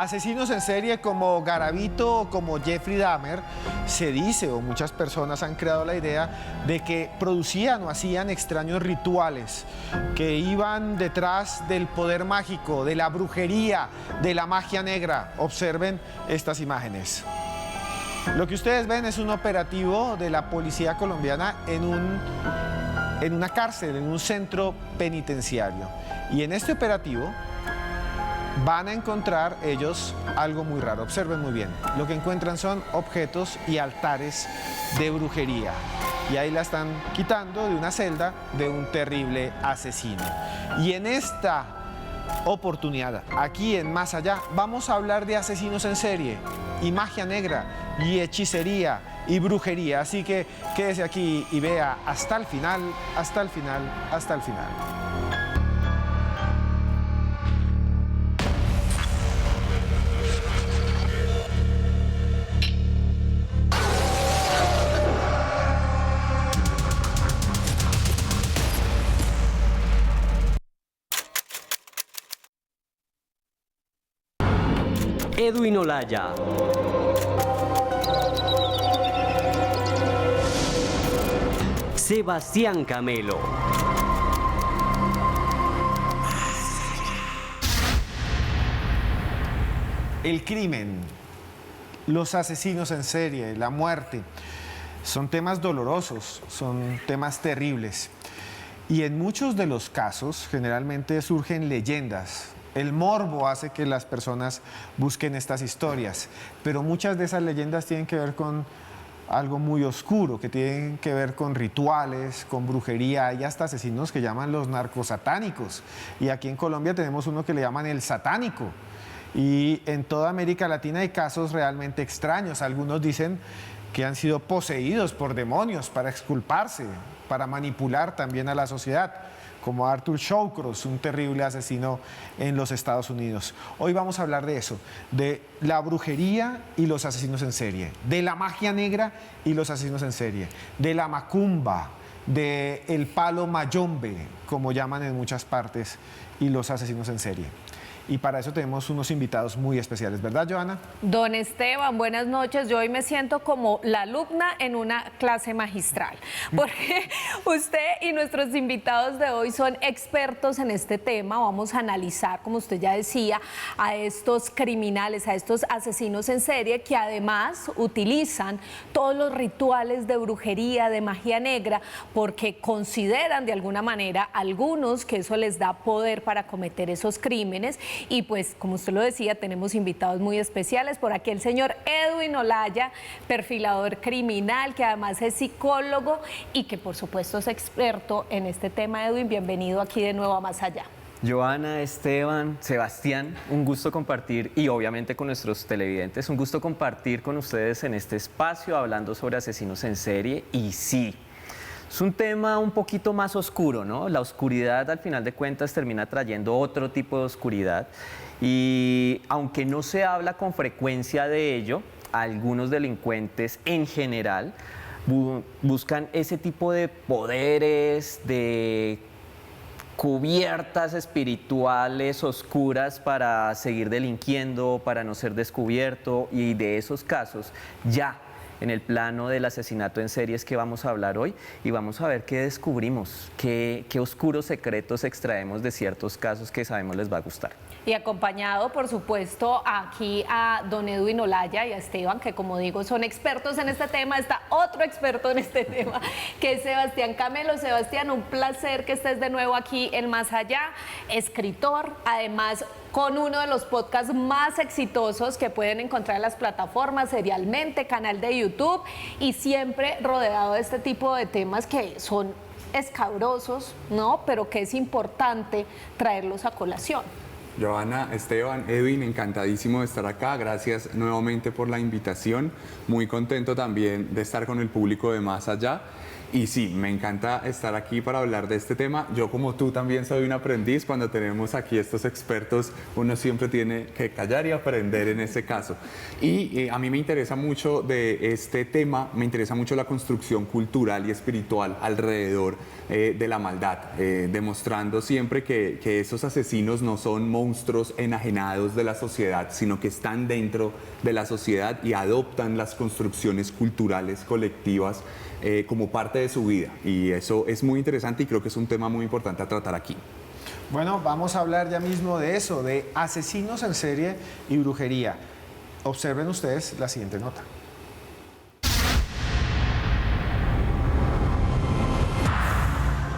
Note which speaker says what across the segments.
Speaker 1: asesinos en serie como Garavito o como Jeffrey Dahmer, se dice, o muchas personas han creado la idea, de que producían o hacían extraños rituales que iban detrás del poder mágico, de la brujería, de la magia negra. Observen estas imágenes. Lo que ustedes ven es un operativo de la policía colombiana en una cárcel, en un centro penitenciario. Y en este operativo van a encontrar ellos algo muy raro. Observen muy bien. Lo que encuentran son objetos y altares de brujería. Y ahí la están quitando de una celda de un terrible asesino. Y en esta oportunidad, aquí en Más Allá, vamos a hablar de asesinos en serie y magia negra y hechicería y brujería. Así que quédese aquí y vea hasta el final, hasta el final, hasta el final.
Speaker 2: Edwin Olaya. Sebastián Camelo.
Speaker 1: El crimen, los asesinos en serie, la muerte, son temas dolorosos, son temas terribles. Y en muchos de los casos, generalmente surgen leyendas. El morbo hace que las personas busquen estas historias, pero muchas de esas leyendas tienen que ver con algo muy oscuro, que tienen que ver con rituales, con brujería. Hay hasta asesinos que llaman los narcosatánicos. Y aquí en Colombia tenemos uno que le llaman el satánico. Y en toda América Latina hay casos realmente extraños. Algunos dicen que han sido poseídos por demonios para exculparse, para manipular también a la sociedad, como Arthur Shawcross, un terrible asesino en los Estados Unidos. Hoy vamos a hablar de eso, de la brujería y los asesinos en serie, de la magia negra y los asesinos en serie, de la macumba, del palo mayombe, como llaman en muchas partes, y los asesinos en serie. Y para eso tenemos unos invitados muy especiales, ¿verdad, Joana?
Speaker 3: Don Esteban, buenas noches. Yo hoy me siento como la alumna en una clase magistral, porque usted y nuestros invitados de hoy son expertos en este tema. Vamos a analizar, como usted ya decía, a estos criminales, a estos asesinos en serie, que además utilizan todos los rituales de brujería, de magia negra, porque consideran de alguna manera algunos que eso les da poder para cometer esos crímenes. Y pues, como usted lo decía, tenemos invitados muy especiales. Por aquí el señor Edwin Olaya, perfilador criminal, que además es psicólogo y que por supuesto es experto en este tema. Edwin, bienvenido aquí de nuevo a Más Allá.
Speaker 4: Joana, Esteban, Sebastián, un gusto compartir, y obviamente con nuestros televidentes, un gusto compartir con ustedes en este espacio hablando sobre asesinos en serie. Y sí, es un tema un poquito más oscuro, ¿no? La oscuridad, al final de cuentas, termina trayendo otro tipo de oscuridad. Y aunque no se habla con frecuencia de ello, algunos delincuentes en general buscan ese tipo de poderes, de cubiertas espirituales oscuras para seguir delinquiendo, para no ser descubierto. Y de esos casos ya en el plano del asesinato en series que vamos a hablar hoy, y vamos a ver qué descubrimos, qué oscuros secretos extraemos de ciertos casos que sabemos les va a gustar.
Speaker 3: Y acompañado, por supuesto, aquí a don Edwin Olaya y a Esteban, que como digo, son expertos en este tema. Está otro experto en este tema, que es Sebastián Camelo. Sebastián, un placer que estés de nuevo aquí en Más Allá, escritor, además con uno de los podcasts más exitosos que pueden encontrar en las plataformas, Serialmente, canal de YouTube, y siempre rodeado de este tipo de temas que son escabrosos, ¿no? Pero que es importante traerlos a colación.
Speaker 5: Joana, Esteban, Edwin, encantadísimo de estar acá. Gracias nuevamente por la invitación. Muy contento también de estar con el público de Más Allá. Y sí, me encanta estar aquí para hablar de este tema. Yo, como tú, también soy un aprendiz. Cuando tenemos aquí estos expertos, uno siempre tiene que callar y aprender en este caso. Y a mí me interesa mucho de este tema, me interesa mucho la construcción cultural y espiritual alrededor de la maldad, demostrando siempre que esos asesinos no son monstruos enajenados de la sociedad, sino que están dentro de la sociedad y adoptan las construcciones culturales colectivas como parte de su vida, y eso es muy interesante y creo que es un tema muy importante a tratar aquí.
Speaker 1: Bueno, vamos a hablar ya mismo de eso, de asesinos en serie y brujería. Observen ustedes la siguiente nota.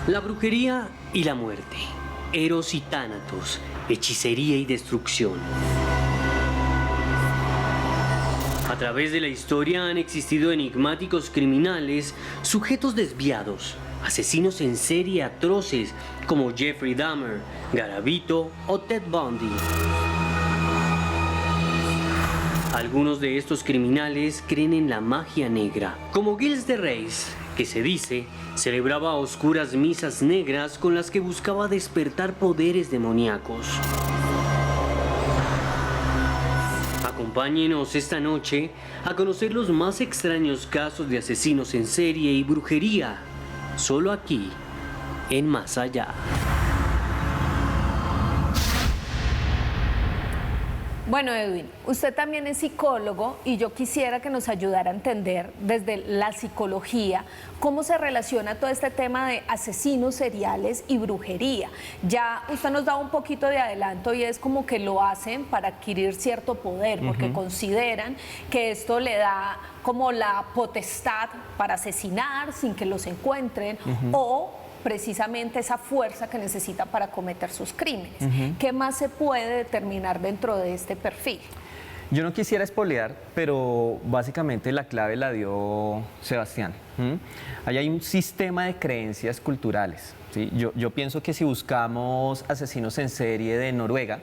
Speaker 2: La brujería y la muerte, Eros y Tánatos, hechicería y destrucción. A través de la historia han existido enigmáticos criminales, sujetos desviados, asesinos en serie atroces como Jeffrey Dahmer, Garavito o Ted Bundy. Algunos de estos criminales creen en la magia negra, como Gilles de Rais, que se dice celebraba oscuras misas negras con las que buscaba despertar poderes demoníacos. Acompáñenos esta noche a conocer los más extraños casos de asesinos en serie y brujería, solo aquí, en Más Allá.
Speaker 3: Bueno, Edwin, usted también es psicólogo y yo quisiera que nos ayudara a entender desde la psicología cómo se relaciona todo este tema de asesinos seriales y brujería. Ya usted nos da un poquito de adelanto y es como que lo hacen para adquirir cierto poder, porque consideran que esto le da como la potestad para asesinar sin que los encuentren o precisamente esa fuerza que necesita para cometer sus crímenes. ¿Qué más se puede determinar dentro de este perfil?
Speaker 4: Yo no quisiera espolear, pero básicamente la clave la dio Sebastián. Ahí hay un sistema de creencias culturales, ¿sí? Yo pienso que si buscamos asesinos en serie de Noruega,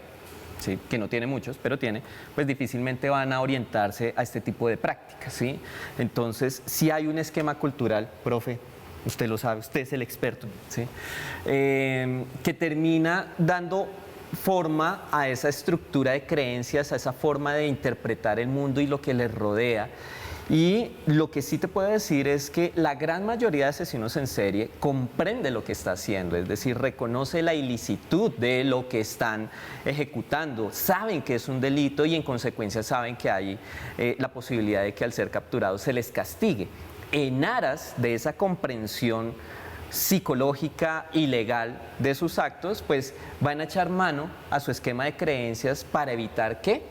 Speaker 4: ¿sí?, que no tiene muchos, pero tiene, pues difícilmente van a orientarse a este tipo de prácticas, ¿sí? Entonces, si hay un esquema cultural, profe, usted lo sabe, usted es el experto, ¿sí?, que termina dando forma a esa estructura de creencias, a esa forma de interpretar el mundo y lo que les rodea. Y lo que sí te puedo decir es que la gran mayoría de asesinos en serie comprende lo que está haciendo, es decir, reconoce la ilicitud de lo que están ejecutando, saben que es un delito y en consecuencia saben que hay la posibilidad de que al ser capturados se les castigue. En aras de esa comprensión psicológica y legal de sus actos, pues van a echar mano a su esquema de creencias para evitar que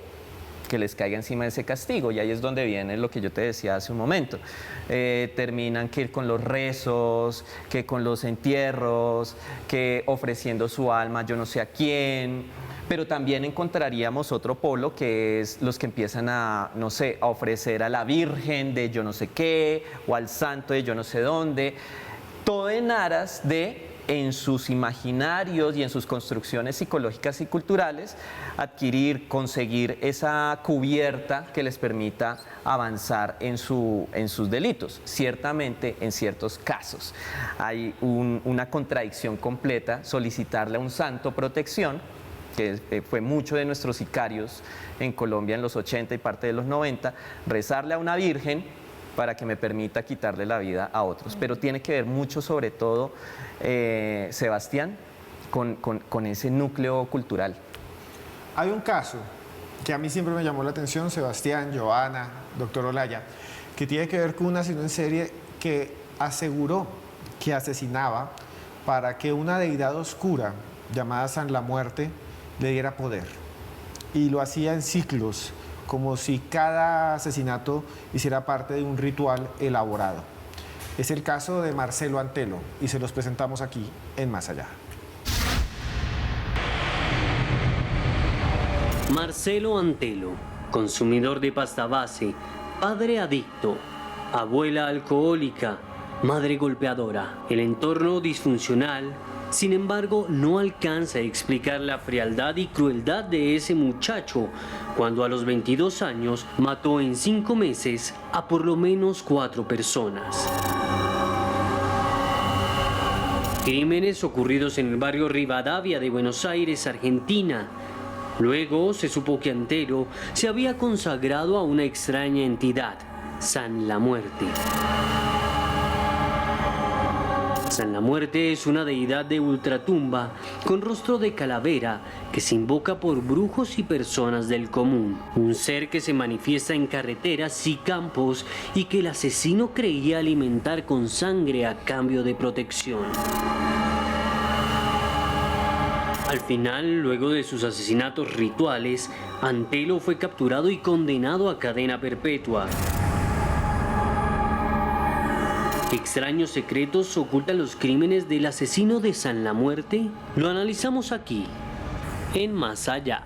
Speaker 4: les caiga encima ese castigo. Y ahí es donde viene lo que yo te decía hace un momento. Terminan que ir con los rezos, que con los entierros, que ofreciendo su alma yo no sé a quién. Pero también encontraríamos otro polo, que es los que empiezan a, no sé, a ofrecer a la Virgen de yo no sé qué, o al santo de yo no sé dónde, todo en aras de, en sus imaginarios y en sus construcciones psicológicas y culturales, adquirir, conseguir esa cubierta que les permita avanzar en sus delitos. Ciertamente, en ciertos casos, hay una contradicción completa, solicitarle a un santo protección, que fue mucho de nuestros sicarios en Colombia en los 80 y parte de los 90, rezarle a una virgen para que me permita quitarle la vida a otros. Pero tiene que ver mucho, sobre todo, Sebastián, con ese núcleo cultural.
Speaker 1: Hay un caso que a mí siempre me llamó la atención, Sebastián, Joana, doctor Olaya, que tiene que ver con un asesino en serie que aseguró que asesinaba para que una deidad oscura llamada San la Muerte le diera poder, y lo hacía en ciclos, como si cada asesinato hiciera parte de un ritual elaborado. Es el caso de Marcelo Antelo y se los presentamos aquí en Más Allá.
Speaker 2: Marcelo Antelo, consumidor de pasta base, padre adicto, abuela alcohólica, madre golpeadora, el entorno disfuncional. Sin embargo, no alcanza a explicar la frialdad y crueldad de ese muchacho cuando a los 22 años mató en 5 meses a por lo menos 4 personas. Crímenes ocurridos en el barrio Rivadavia de Buenos Aires, Argentina. Luego se supo que Antelo se había consagrado a una extraña entidad, San la Muerte. San la Muerte es una deidad de ultratumba con rostro de calavera que se invoca por brujos y personas del común. Un ser que se manifiesta en carreteras y campos y que el asesino creía alimentar con sangre a cambio de protección. Al final, luego de sus asesinatos rituales, Antelo fue capturado y condenado a cadena perpetua. ¿Qué extraños secretos ocultan los crímenes del asesino de San la Muerte? Lo analizamos aquí, en Más Allá.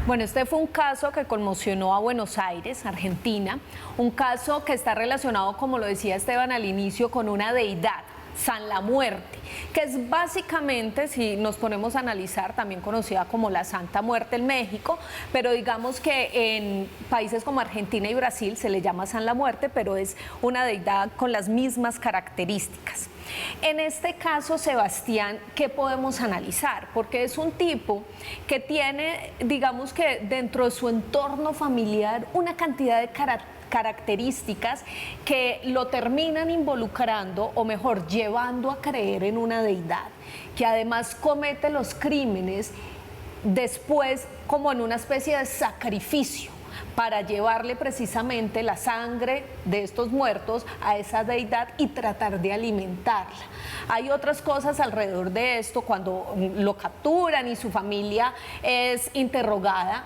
Speaker 3: Bueno, este fue un caso que conmocionó a Buenos Aires, Argentina, un caso que está relacionado, como lo decía Esteban al inicio, con una deidad, San la Muerte, que es básicamente, si nos ponemos a analizar, también conocida como la Santa Muerte en México, pero digamos que en países como Argentina y Brasil se le llama San la Muerte, pero es una deidad con las mismas características. En este caso, Sebastián, ¿qué podemos analizar? Porque es un tipo que tiene, digamos que dentro de su entorno familiar, una cantidad de características que lo terminan involucrando, o mejor, llevando a creer en una deidad, que además comete los crímenes después como en una especie de sacrificio para llevarle precisamente la sangre de estos muertos a esa deidad y tratar de alimentarla. Hay otras cosas alrededor de esto. Cuando lo capturan y su familia es interrogada,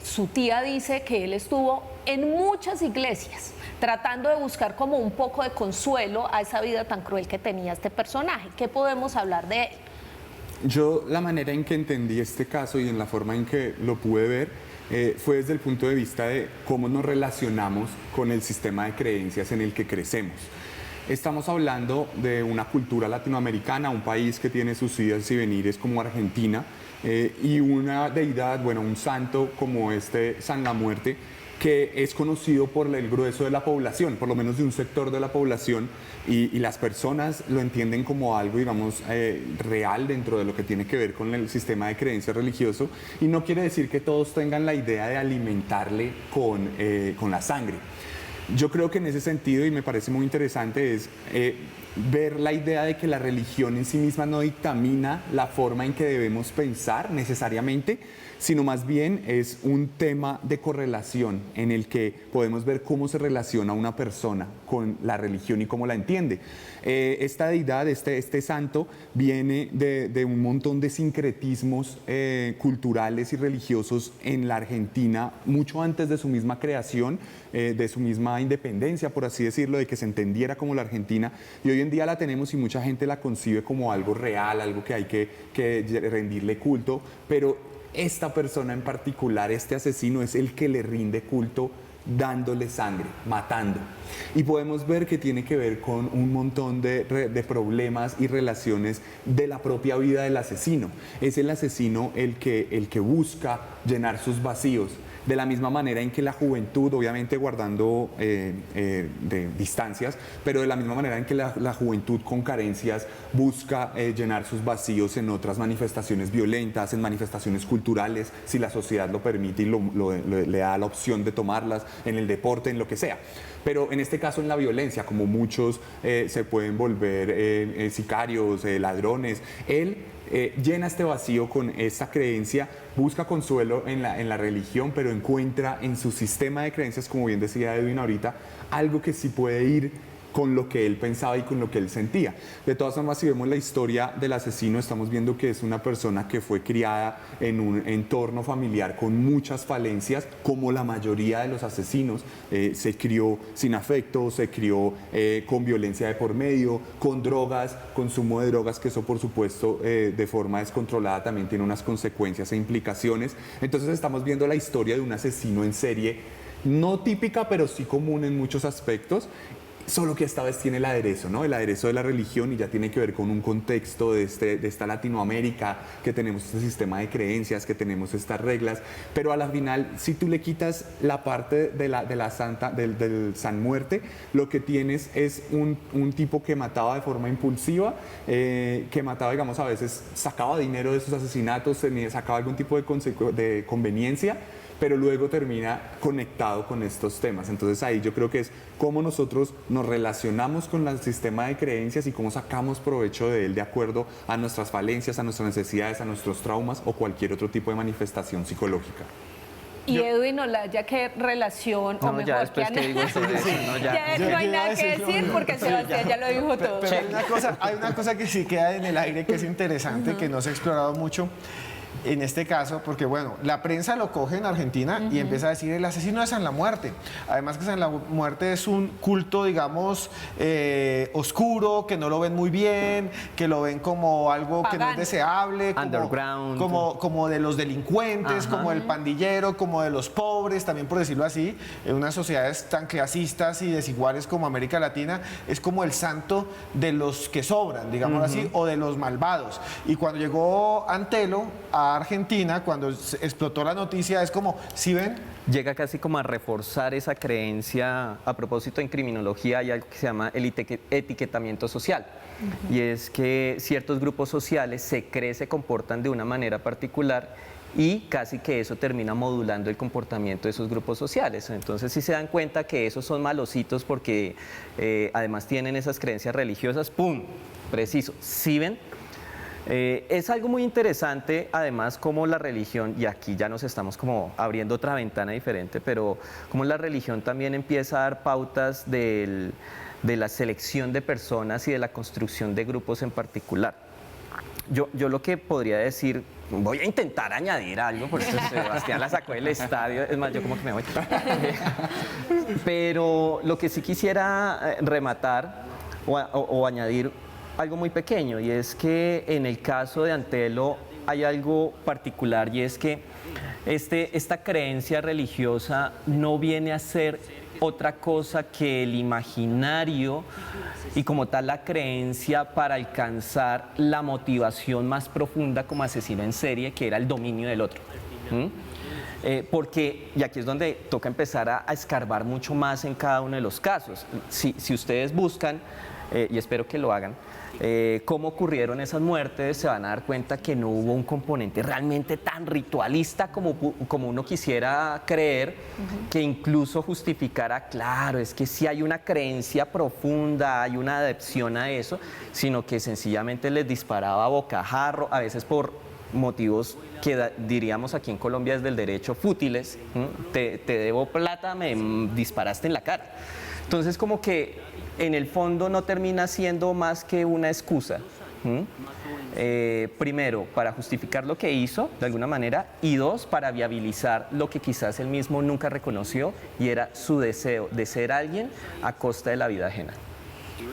Speaker 3: su tía dice que él estuvo en muchas iglesias tratando de buscar como un poco de consuelo a esa vida tan cruel que tenía este personaje. ¿Qué podemos hablar de él?
Speaker 5: Yo la manera en que entendí este caso y en la forma en que lo pude ver fue desde el punto de vista de cómo nos relacionamos con el sistema de creencias en el que crecemos. Estamos hablando de una cultura latinoamericana, un país que tiene sus idas y venires como Argentina, y una deidad, bueno, un santo como este San la Muerte, que es conocido por el grueso de la población, por lo menos de un sector de la población, y las personas lo entienden como algo, digamos, real dentro de lo que tiene que ver con el sistema de creencias religioso, y no quiere decir que todos tengan la idea de alimentarle con la sangre. Yo creo que en ese sentido, y me parece muy interesante, es ver la idea de que la religión en sí misma no dictamina la forma en que debemos pensar necesariamente, sino más bien es un tema de correlación en el que podemos ver cómo se relaciona una persona con la religión y cómo la entiende. Esta deidad, este santo, viene de un montón de sincretismos culturales y religiosos en la Argentina, mucho antes de su misma creación, de su misma independencia, por así decirlo, de que se entendiera como la Argentina, y hoy en día la tenemos y mucha gente la concibe como algo real, algo que hay que rendirle culto, pero esta persona en particular, este asesino, es el que le rinde culto dándole sangre, matando. Y podemos ver que tiene que ver con un montón de problemas y relaciones de la propia vida del asesino. Es el asesino el que busca llenar sus vacíos. De la misma manera en que la juventud, obviamente guardando de distancias, pero de la misma manera en que la juventud con carencias busca llenar sus vacíos en otras manifestaciones violentas, en manifestaciones culturales, si la sociedad lo permite y le da la opción de tomarlas, en el deporte, en lo que sea. Pero en este caso en la violencia, como muchos se pueden volver sicarios, ladrones, él llena este vacío con esa creencia, busca consuelo en la religión, pero encuentra en su sistema de creencias, como bien decía Edwin ahorita, algo que sí puede ir con lo que él pensaba y con lo que él sentía. De todas formas, si vemos la historia del asesino, estamos viendo que es una persona que fue criada en un entorno familiar con muchas falencias, como la mayoría de los asesinos. Se crió sin afecto, se crió con violencia de por medio, con drogas, consumo de drogas, que eso por supuesto de forma descontrolada también tiene unas consecuencias e implicaciones. Entonces estamos viendo la historia de un asesino en serie, no típica, pero sí común en muchos aspectos, solo que esta vez tiene el aderezo, ¿no? El aderezo de la religión y ya tiene que ver con un contexto de esta Latinoamérica, que tenemos este sistema de creencias, que tenemos estas reglas, pero a la final, si tú le quitas la parte de la santa, del San Muerte, lo que tienes es un tipo que mataba de forma impulsiva, que mataba, digamos, a veces sacaba dinero de sus asesinatos, sacaba algún tipo de conveniencia, pero luego termina conectado con estos temas. Entonces ahí yo creo que es cómo nosotros nos relacionamos con el sistema de creencias y cómo sacamos provecho de él de acuerdo a nuestras falencias, a nuestras necesidades, a nuestros traumas o cualquier otro tipo de manifestación psicológica.
Speaker 3: Y Edwin Olaya, ¿qué relación? O
Speaker 4: No,
Speaker 3: mejor,
Speaker 4: ya después
Speaker 3: ¿qué
Speaker 4: que digo sobre eso, no, ya.
Speaker 3: no hay
Speaker 1: Yo
Speaker 3: nada
Speaker 1: iba a
Speaker 3: que
Speaker 1: decir lo
Speaker 3: decir
Speaker 1: mismo.
Speaker 3: porque Sebastián ya lo dijo todo.
Speaker 1: Pero hay una cosa que sí queda en el aire que es interesante, que no se ha explorado mucho en este caso, porque bueno, la prensa lo coge en Argentina y empieza a decir el asesino de San la Muerte. Además que San la Muerte es un culto, digamos, oscuro, que no lo ven muy bien, que lo ven como algo que no es
Speaker 3: Pagano.
Speaker 1: deseable,
Speaker 4: Underground.
Speaker 1: como de los delincuentes,
Speaker 4: Ajá.
Speaker 1: como del pandillero, como de los pobres, también por decirlo así, en unas sociedades tan clasistas y desiguales como América Latina, es como el santo de los que sobran, digamos así, o de los malvados. Y cuando llegó Antelo a Argentina, cuando explotó la noticia, es como, ¿sí ven?
Speaker 4: Llega casi como a reforzar esa creencia. A propósito, en criminología hay algo que se llama el etiquetamiento social. Y es que ciertos grupos sociales se comportan de una manera particular y casi que eso termina modulando el comportamiento de esos grupos sociales. Entonces, si se dan cuenta que esos son malocitos porque además tienen esas creencias religiosas, ¡pum! Preciso. ¿Sí ven? Es algo muy interesante, además, como la religión, y aquí ya nos estamos como abriendo otra ventana diferente, pero como la religión también empieza a dar pautas de la selección de personas y de la construcción de grupos en particular. Yo lo que podría decir, voy a intentar añadir algo, porque Sebastián la sacó del estadio, es más, yo como que me voy. Pero lo que sí quisiera rematar o añadir algo muy pequeño, y es que en el caso de Antelo hay algo particular, y es que esta creencia religiosa no viene a ser otra cosa que el imaginario y como tal la creencia para alcanzar la motivación más profunda como asesino en serie, que era el dominio del otro. Porque, y aquí es donde toca empezar a escarbar mucho más en cada uno de los casos. Si ustedes buscan, y espero que lo hagan, cómo ocurrieron esas muertes, se van a dar cuenta que no hubo un componente realmente tan ritualista como uno quisiera creer, que incluso justificara, claro, es que sí hay una creencia profunda, hay una adepción a eso, sino que sencillamente les disparaba a bocajarro, a veces por motivos que diríamos aquí en Colombia desde el derecho fútiles. Te debo plata, me disparaste en la cara. Entonces, como que en el fondo no termina siendo más que una excusa. Primero, para justificar lo que hizo, de alguna manera, y dos, para viabilizar lo que quizás él mismo nunca reconoció, y era su deseo de ser alguien a costa de la vida ajena.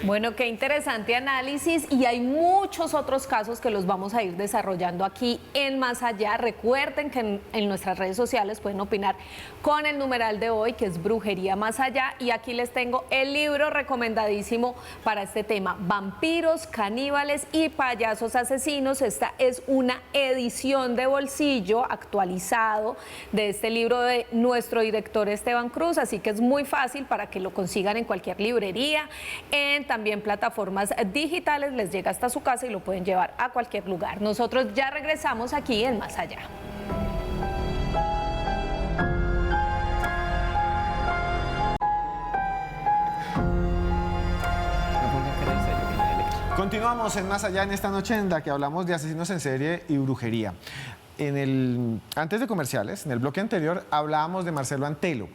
Speaker 3: Bueno, qué interesante análisis, y hay muchos otros casos que los vamos a ir desarrollando aquí en Más Allá. Recuerden que en nuestras redes sociales pueden opinar con el numeral de hoy, que es Brujería Más Allá, y aquí les tengo el libro recomendadísimo para este tema: Vampiros, Caníbales y Payasos Asesinos. Esta es una edición de bolsillo actualizado de este libro de nuestro director Esteban Cruz, así que es muy fácil para que lo consigan en cualquier librería, también plataformas digitales, les llega hasta su casa y lo pueden llevar a cualquier lugar. Nosotros ya regresamos aquí en Más Allá.
Speaker 1: Continuamos en Más Allá en esta noche en la que hablamos de asesinos en serie y brujería. Antes de comerciales, en el bloque anterior, hablábamos de Marcelo Antelo,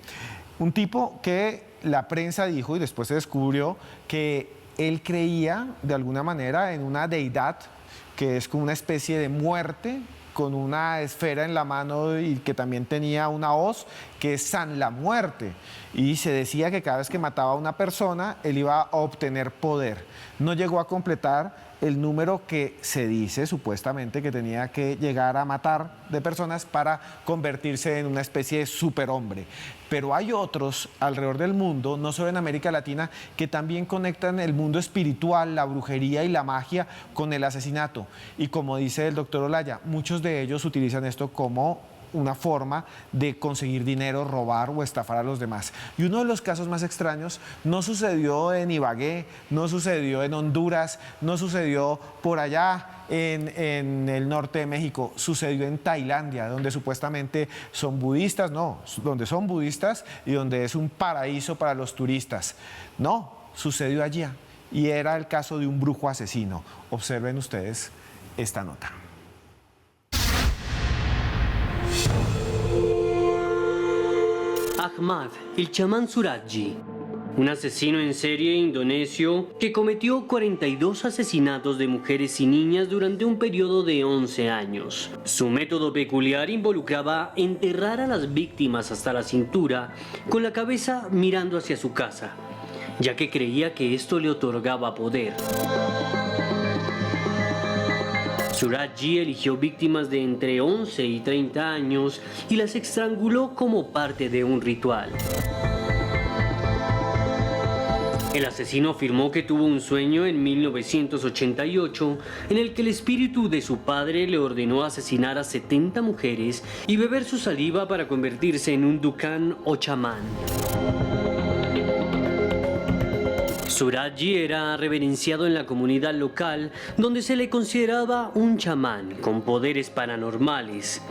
Speaker 1: un tipo que la prensa dijo y después se descubrió que él creía de alguna manera en una deidad que es como una especie de muerte, con una esfera en la mano y que también tenía una hoz, que es San la Muerte, y se decía que cada vez que mataba a una persona, él iba a obtener poder. No llegó a completar el número que se dice supuestamente que tenía que llegar a matar de personas para convertirse en una especie de superhombre. Pero hay otros alrededor del mundo, no solo en América Latina, que también conectan el mundo espiritual, la brujería y la magia con el asesinato. Y como dice el doctor Olaya, muchos de ellos utilizan esto como una forma de conseguir dinero, robar o estafar a los demás. Y uno de los casos más extraños no sucedió en Ibagué, no sucedió en Honduras, no sucedió por allá en el norte de México, sucedió en Tailandia, donde supuestamente son budistas, no, donde son budistas y donde es un paraíso para los turistas. No, sucedió allá y era el caso de un brujo asesino. Observen ustedes esta nota.
Speaker 2: Ahmad, el chamán Suraji, un asesino en serie indonesio que cometió 42 asesinatos de mujeres y niñas durante un periodo de 11 años. Su método peculiar involucraba enterrar a las víctimas hasta la cintura con la cabeza mirando hacia su casa, ya que creía que esto le otorgaba poder. Suraji eligió víctimas de entre 11 y 30 años y las estranguló como parte de un ritual. El asesino afirmó que tuvo un sueño en 1988 en el que el espíritu de su padre le ordenó asesinar a 70 mujeres y beber su saliva para convertirse en un dukan o chamán. Suraji era reverenciado en la comunidad local, donde se le consideraba un chamán con poderes paranormales.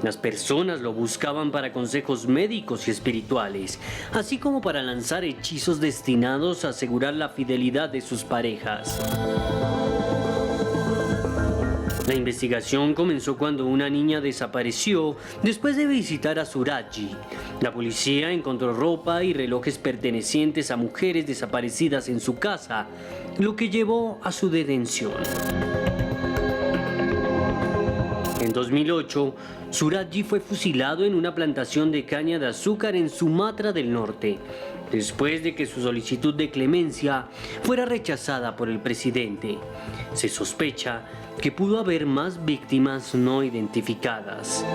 Speaker 2: Las personas lo buscaban para consejos médicos y espirituales, así como para lanzar hechizos destinados a asegurar la fidelidad de sus parejas. La investigación comenzó cuando una niña desapareció después de visitar a Suraji. La policía encontró ropa y relojes pertenecientes a mujeres desaparecidas en su casa, lo que llevó a su detención. En 2008, Suraji fue fusilado en una plantación de caña de azúcar en Sumatra del Norte, después de que su solicitud de clemencia fuera rechazada por el presidente. Se sospecha que pudo haber más víctimas no identificadas.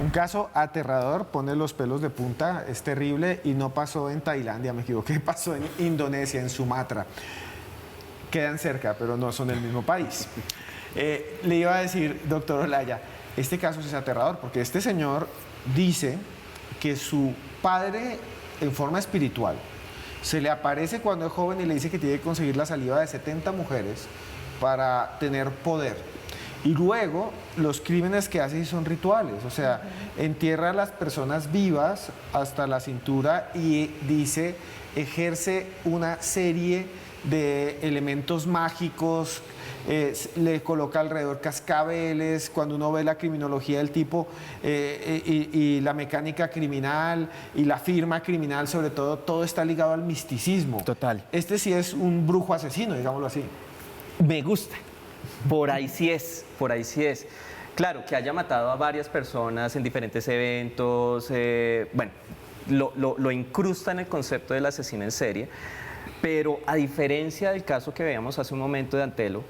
Speaker 1: Un caso aterrador, pone los pelos de punta, es terrible y no pasó en Tailandia, me equivoqué, pasó en Indonesia, en Sumatra. Quedan cerca, pero no son el mismo país. Le iba a decir, doctor Olaya, este caso es aterrador porque este señor dice que su padre, en forma espiritual, se le aparece cuando es joven y le dice que tiene que conseguir la saliva de 70 mujeres para tener poder. Y luego los crímenes que hace son rituales, o sea, entierra a las personas vivas hasta la cintura y dice, ejerce una serie de elementos mágicos, le coloca alrededor cascabeles. Cuando uno ve la criminología del tipo y la mecánica criminal y la firma criminal, sobre todo está ligado al misticismo.
Speaker 4: Total.
Speaker 1: Este sí es un brujo asesino, digámoslo así.
Speaker 4: Me gusta. Por ahí sí es, por ahí sí es. Claro, que haya matado a varias personas en diferentes eventos, bueno, lo incrusta en el concepto del asesino en serie, pero a diferencia del caso que veíamos hace un momento de Antelo,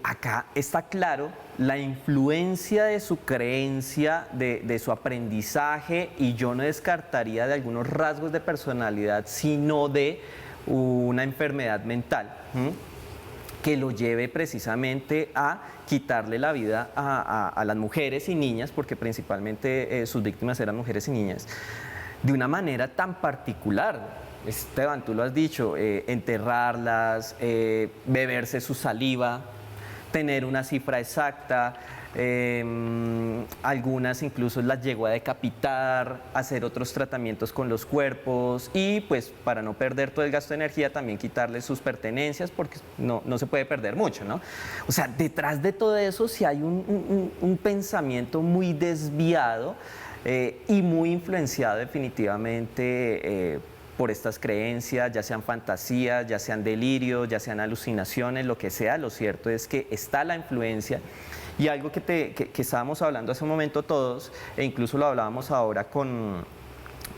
Speaker 4: acá está claro la influencia de su creencia, de su aprendizaje, y yo no descartaría de algunos rasgos de personalidad, sino de una enfermedad mental, que lo lleve precisamente a quitarle la vida a las mujeres y niñas, porque principalmente sus víctimas eran mujeres y niñas, de una manera tan particular. Esteban, tú lo has dicho, enterrarlas, beberse su saliva, tener una cifra exacta, algunas incluso las llegó a decapitar, hacer otros tratamientos con los cuerpos y pues para no perder todo el gasto de energía también quitarles sus pertenencias porque no se puede perder mucho, ¿no? O sea, detrás de todo eso sí hay un pensamiento muy desviado y muy influenciado definitivamente por estas creencias, ya sean fantasías, ya sean delirios, ya sean alucinaciones, lo que sea. Lo cierto es que está la influencia. Y algo que estábamos hablando hace un momento todos, e incluso lo hablábamos ahora con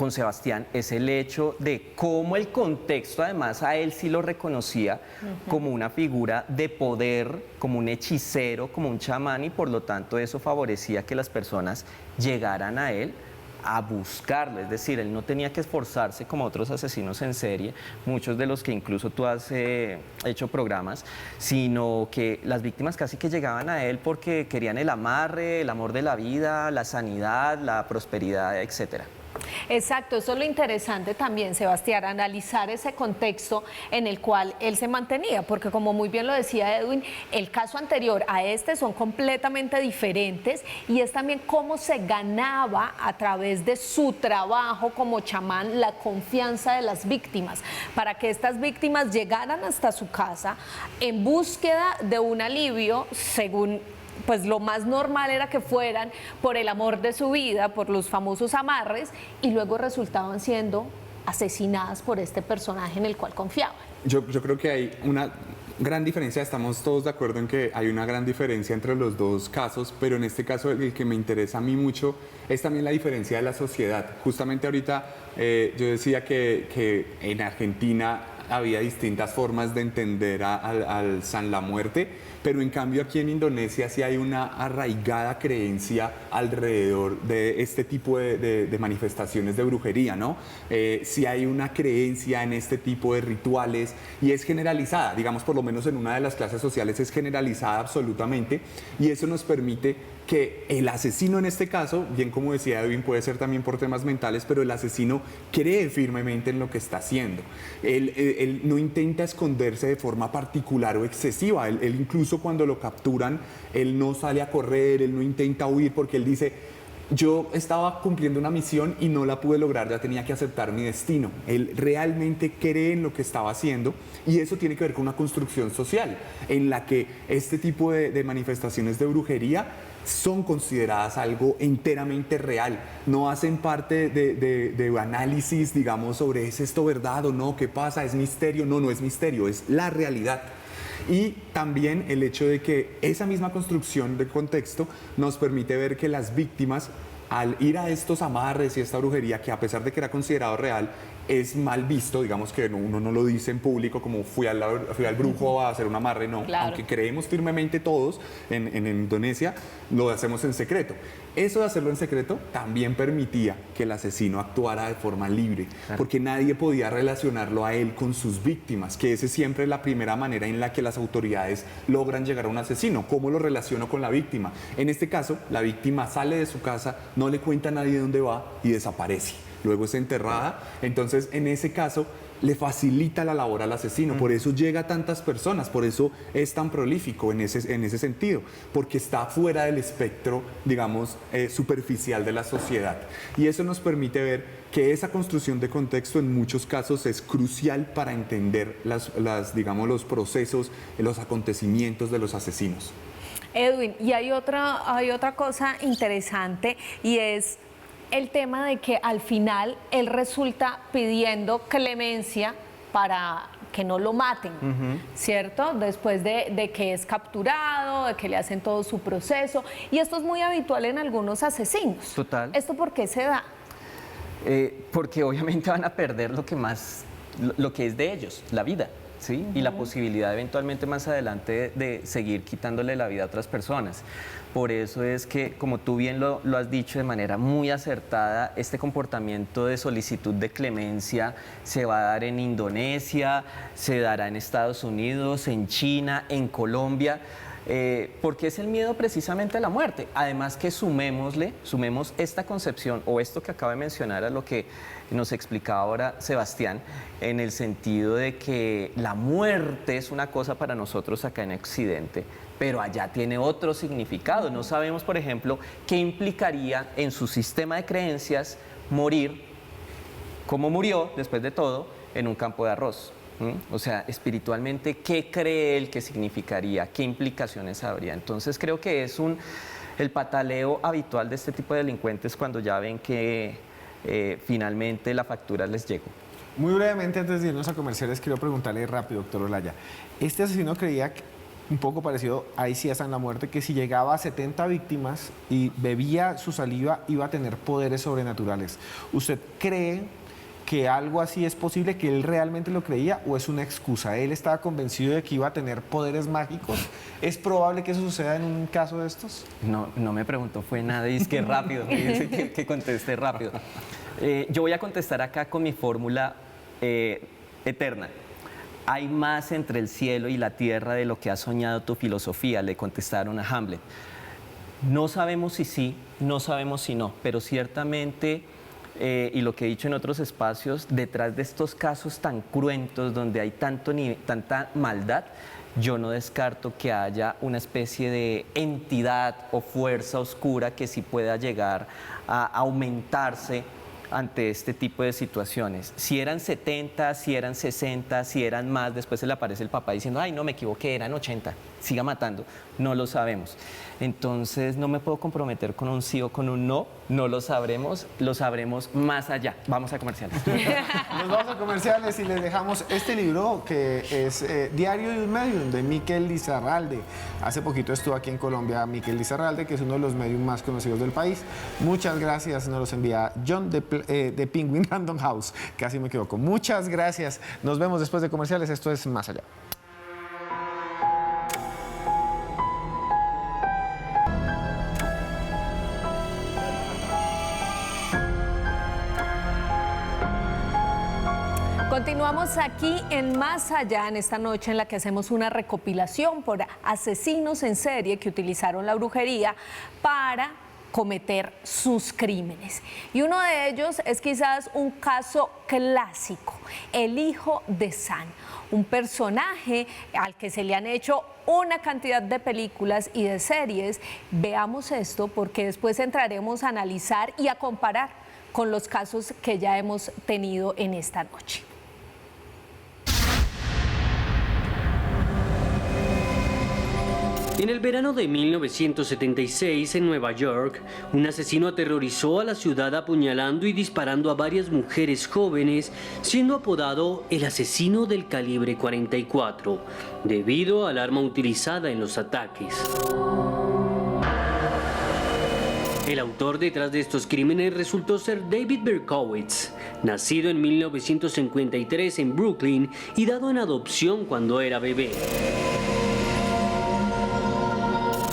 Speaker 4: Sebastián, es el hecho de cómo el contexto, además, a él sí lo reconocía como una figura de poder, como un hechicero, como un chamán, y por lo tanto eso favorecía que las personas llegaran a él a buscarlo. Es decir, él no tenía que esforzarse como otros asesinos en serie, muchos de los que incluso tú has hecho programas, sino que las víctimas casi que llegaban a él porque querían el amarre, el amor de la vida, la sanidad, la prosperidad, etcétera.
Speaker 3: Exacto, eso es lo interesante también, Sebastián, analizar ese contexto en el cual él se mantenía, porque como muy bien lo decía Edwin, el caso anterior a este son completamente diferentes y es también cómo se ganaba a través de su trabajo como chamán la confianza de las víctimas, para que estas víctimas llegaran hasta su casa en búsqueda de un alivio, según pues lo más normal era que fueran por el amor de su vida, por los famosos amarres, y luego resultaban siendo asesinadas por este personaje en el cual confiaban.
Speaker 5: Yo creo que hay una gran diferencia, estamos todos de acuerdo en que hay una gran diferencia entre los dos casos, pero en este caso el que me interesa a mí mucho es también la diferencia de la sociedad. Justamente ahorita yo decía que en Argentina había distintas formas de entender al San la Muerte, pero en cambio aquí en Indonesia sí hay una arraigada creencia alrededor de este tipo de manifestaciones de brujería, ¿no? Sí hay una creencia en este tipo de rituales y es generalizada, digamos por lo menos en una de las clases sociales es generalizada absolutamente, y eso nos permite que el asesino en este caso, bien como decía Edwin, puede ser también por temas mentales, pero el asesino cree firmemente en lo que está haciendo. Él no intenta esconderse de forma particular o excesiva. Él incluso cuando lo capturan, él no sale a correr, él no intenta huir porque él dice: yo estaba cumpliendo una misión y no la pude lograr, ya tenía que aceptar mi destino. Él realmente cree en lo que estaba haciendo y eso tiene que ver con una construcción social en la que este tipo de manifestaciones de brujería son consideradas algo enteramente real, no hacen parte de análisis, digamos, sobre ¿es esto verdad o no? ¿Qué pasa? ¿Es misterio? No, no es misterio, es la realidad. Y también el hecho de que esa misma construcción de contexto nos permite ver que las víctimas, al ir a estos amarres y esta brujería, que a pesar de que era considerado real, es mal visto, digamos que uno no lo dice en público como fui al brujo a hacer un amarre, no,
Speaker 3: claro.
Speaker 5: Aunque creemos firmemente todos en Indonesia, lo hacemos en secreto. Eso de hacerlo en secreto también permitía que el asesino actuara de forma libre, claro, porque nadie podía relacionarlo a él con sus víctimas, que esa es siempre la primera manera en la que las autoridades logran llegar a un asesino. ¿Cómo lo relaciono con la víctima? En este caso, la víctima sale de su casa, no le cuenta a nadie dónde va y desaparece. Luego es enterrada, entonces en ese caso le facilita la labor al asesino, por eso llega a tantas personas, por eso es tan prolífico en ese sentido, porque está fuera del espectro, digamos, superficial de la sociedad. Y eso nos permite ver que esa construcción de contexto en muchos casos es crucial para entender digamos, los procesos, los acontecimientos de los asesinos.
Speaker 3: Edwin, y hay otra cosa interesante y es el tema de que al final él resulta pidiendo clemencia para que no lo maten, ¿cierto? Después de que es capturado, de que le hacen todo su proceso, y esto es muy habitual en algunos asesinos.
Speaker 4: Total.
Speaker 3: ¿Esto por qué se da?
Speaker 4: Porque obviamente van a perder lo que es de ellos, la vida, ¿sí? Y la posibilidad eventualmente más adelante de seguir quitándole la vida a otras personas. Por eso es que, como tú bien lo has dicho de manera muy acertada, este comportamiento de solicitud de clemencia se va a dar en Indonesia, se dará en Estados Unidos, en China, en Colombia, porque es el miedo precisamente a la muerte. Además que sumemos esta concepción o esto que acaba de mencionar a lo que nos explicaba ahora Sebastián, en el sentido de que la muerte es una cosa para nosotros acá en Occidente, pero allá tiene otro significado. No sabemos, por ejemplo, qué implicaría en su sistema de creencias morir, como murió, después de todo, en un campo de arroz. O sea, espiritualmente, ¿qué cree él que significaría? ¿Qué implicaciones habría? Entonces creo que es el pataleo habitual de este tipo de delincuentes cuando ya ven que finalmente la factura les llegó.
Speaker 1: Muy brevemente, antes de irnos a comerciales, quiero preguntarle rápido, doctor Olaya. Este asesino creía, un poco parecido, ahí sí hasta en la muerte, que si llegaba a 70 víctimas y bebía su saliva, iba a tener poderes sobrenaturales. ¿Usted cree que algo así es posible, que él realmente lo creía, o es una excusa? ¿Él estaba convencido de que iba a tener poderes mágicos? ¿Es probable que eso suceda en un caso de estos?
Speaker 4: No me preguntó, fue nada, y es que rápido, fíjense que contesté rápido. Yo voy a contestar acá con mi fórmula eterna. Hay más entre el cielo y la tierra de lo que ha soñado tu filosofía, le contestaron a Hamlet. No sabemos si sí, no sabemos si no, pero ciertamente, y lo que he dicho en otros espacios, detrás de estos casos tan cruentos, donde hay tanta maldad, yo no descarto que haya una especie de entidad o fuerza oscura que sí pueda llegar a aumentarse ante este tipo de situaciones. Si eran 70, si eran 60, si eran más, después se le aparece el papá diciendo, ay, no, me equivoqué, eran 80, siga matando. No lo sabemos. Entonces, no me puedo comprometer con un sí o con un no, no lo sabremos más allá. Vamos a comerciales.
Speaker 1: Nos vamos a comerciales y les dejamos este libro que es Diario de un Medium, de Miquel Lizarralde. Hace poquito estuvo aquí en Colombia Miquel Lizarralde, que es uno de los medium más conocidos del país. Muchas gracias, nos los envía John de Penguin Random House. Casi me equivoco. Muchas gracias. Nos vemos después de comerciales. Esto es Más Allá.
Speaker 3: Continuamos aquí en Más Allá, en esta noche en la que hacemos una recopilación por asesinos en serie que utilizaron la brujería para cometer sus crímenes. Y uno de ellos es quizás un caso clásico, el hijo de Sam, un personaje al que se le han hecho una cantidad de películas y de series. Veamos esto porque después entraremos a analizar y a comparar con los casos que ya hemos tenido en esta noche.
Speaker 2: En el verano de 1976, en Nueva York, un asesino aterrorizó a la ciudad apuñalando y disparando a varias mujeres jóvenes, siendo apodado el asesino del calibre 44, debido al arma utilizada en los ataques. El autor detrás de estos crímenes resultó ser David Berkowitz, nacido en 1953 en Brooklyn y dado en adopción cuando era bebé.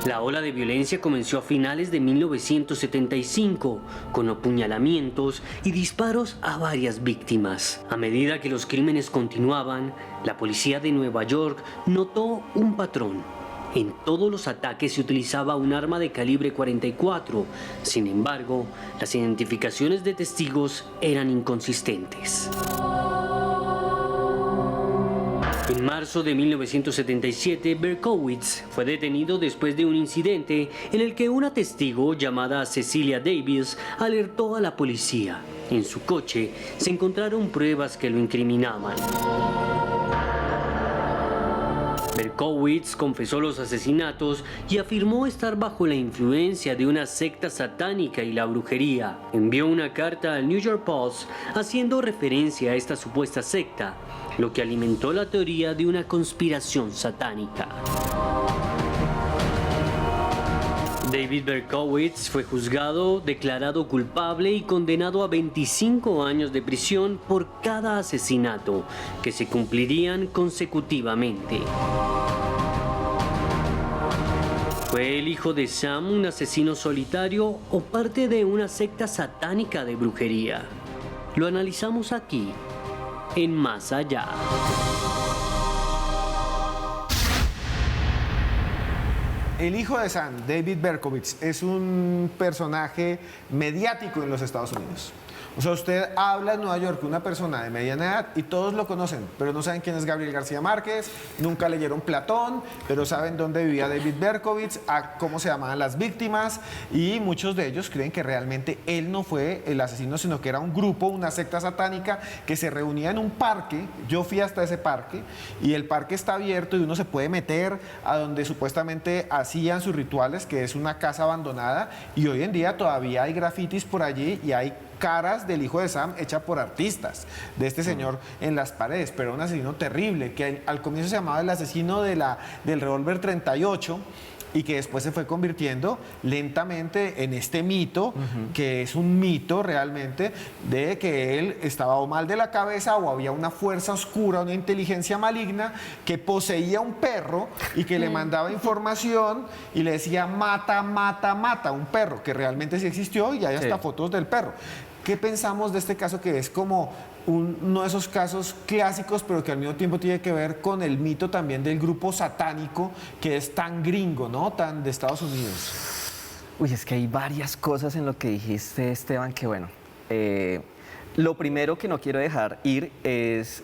Speaker 2: La ola de violencia comenzó a finales de 1975, con apuñalamientos y disparos a varias víctimas. A medida que los crímenes continuaban, la policía de Nueva York notó un patrón. En todos los ataques se utilizaba un arma de calibre 44. Sin embargo, las identificaciones de testigos eran inconsistentes. En marzo de 1977, Berkowitz fue detenido después de un incidente en el que una testigo llamada Cecilia Davis alertó a la policía. En su coche se encontraron pruebas que lo incriminaban. Berkowitz confesó los asesinatos y afirmó estar bajo la influencia de una secta satánica y la brujería. Envió una carta al New York Post haciendo referencia a esta supuesta secta, lo que alimentó la teoría de una conspiración satánica. David Berkowitz fue juzgado, declarado culpable y condenado a 25 años de prisión por cada asesinato, que se cumplirían consecutivamente. ¿Fue el hijo de Sam un asesino solitario o parte de una secta satánica de brujería? Lo analizamos aquí, en Más Allá.
Speaker 1: El hijo de Sam, David Berkowitz, es un personaje mediático en los Estados Unidos. O sea, usted habla en Nueva York con una persona de mediana edad y todos lo conocen, pero no saben quién es Gabriel García Márquez, nunca leyeron Platón, pero saben dónde vivía David Berkowitz, cómo se llamaban las víctimas, y muchos de ellos creen que realmente él no fue el asesino, sino que era un grupo, una secta satánica que se reunía en un parque. Yo fui hasta ese parque y el parque está abierto y uno se puede meter a donde supuestamente hacían sus rituales, que es una casa abandonada, y hoy en día todavía hay grafitis por allí y hay caras del hijo de Sam hecha por artistas, de este señor en las paredes, pero un asesino terrible, que al comienzo se llamaba el asesino del revólver 38, y que después se fue convirtiendo lentamente en este mito, que es un mito realmente, de que él estaba o mal de la cabeza o había una fuerza oscura, una inteligencia maligna que poseía un perro y que le mandaba información y le decía mata, mata, mata, un perro, que realmente sí existió y hay hasta fotos del perro. ¿Qué pensamos de este caso, que es como uno de esos casos clásicos, pero que al mismo tiempo tiene que ver con el mito también del grupo satánico, que es tan gringo, ¿no? Tan de Estados Unidos?
Speaker 4: Uy, es que hay varias cosas en lo que dijiste, Esteban, que bueno, lo primero que no quiero dejar ir es